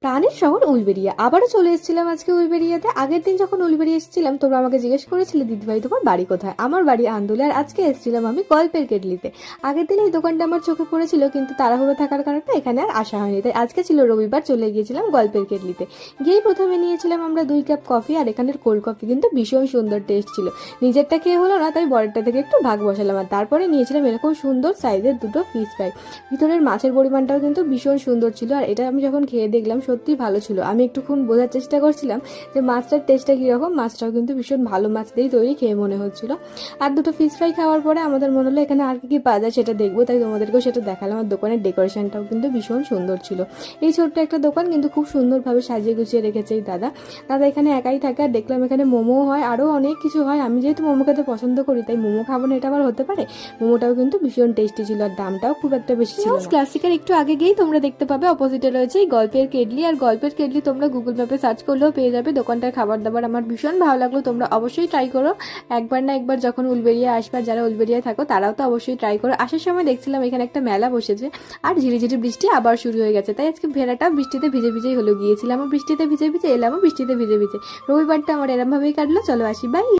প্রাণের শহর উলবেড়িয়া আবারও চলে এসেছিলাম আজকে উলবেড়িয়াতে। আগের দিন যখন উলবেড়িয়া এসেছিলাম তোমরা আমাকে জিজ্ঞেস করেছিলে দিদিভাই তোমার বাড়ি কোথায়। আমার বাড়ি আন্দুলে, আর আজকে এসেছিলাম আমি গল্পের কেটলিতে। আগের দিন এই দোকানটা আমার চোখে পড়েছিল, কিন্তু তাড়াহুড়ো থাকার কারণে এখানে আর আসা হয়নি, তাই আজকে ছিল রবিবার, চলে গিয়েছিলাম গল্পের কেটলিতে। গিয়েই প্রথমে নিয়েছিলাম আমরা 2 কাপ কফি, আর এখানের কোল্ড কফি কিন্তু ভীষণ সুন্দর টেস্ট ছিল। নিজেরটা খেয়ে হলো না, তাই বরেরটা থেকে একটু ভাগ বসালাম। আর তারপরে নিয়েছিলাম এরকম সুন্দর সাইজের 2টো ফিশ ফ্রাই। ভিতরের মাছের পরিমাণটাও কিন্তু ভীষণ সুন্দর ছিল, আর এটা আমি যখন খেয়ে দেখলাম সত্যি ভালো ছিল। আমি একটুক্ষণ বোঝার চেষ্টা করছিলাম যে মাছটার টেস্টটা কীরকম। মাছটাও কিন্তু ভীষণ ভালো মাছ দিয়েই তৈরি, খেয়ে মনে হচ্ছিল। আর 2টো ফিশ ফ্রাই খাওয়ার পরে আমাদের মনে হলো এখানে আর কি পাওয়া যায় সেটা দেখবো, তাই তোমাদেরকেও সেটা দেখালাম। আর দোকানের ডেকোরেশনটাও কিন্তু ভীষণ সুন্দর ছিল। এই ছোট্ট একটা দোকান, কিন্তু খুব সুন্দরভাবে সাজিয়ে গুছিয়ে রেখেছে এই দাদা। দাদা এখানে একাই থাকে, আর দেখলাম এখানে মোমো হয়, আরও অনেক কিছু হয়। আমি যেহেতু মোমো খেতে পছন্দ করি, তাই মোমো খাবো না এটা আবার হতে পারে। মোমোটাও কিন্তু ভীষণ টেস্টি ছিল, আর দামটাও খুব একটা বেশি ছিল না। ক্লাসিকের একটু আগে গিয়েই তোমরা দেখতে পাবে অপোজিটে রয়েছে এই গল্পের কেটলি। আর গল্পের কেটলি তোমরা গুগল ম্যাপে সার্চ করলেও পেয়ে যাবে। দোকানটার খাবার দাবার আমার ভীষণ ভালো লাগলো, তোমরা অবশ্যই ট্রাই করো। একবার না একবার যখন উলবেড়িয়া আসবার, যারা উলবেড়িয়ায় থাকো তারাও তো অবশ্যই ট্রাই করো। আসার সময় দেখছিলাম এখানে একটা মেলা বসেছে, আর ঝিরিঝিরি বৃষ্টি আবার শুরু হয়ে গেছে, তাই আজকে ভেড়াটা বৃষ্টিতে ভিজে ভিজেই হলো। গিয়েছিলাম বৃষ্টিতে ভিজে ভিজে, এলামও বৃষ্টিতে ভিজে ভিজে। রবিবারটা আমার এরমভাবেই কাটলো। চলো আসি, বাই।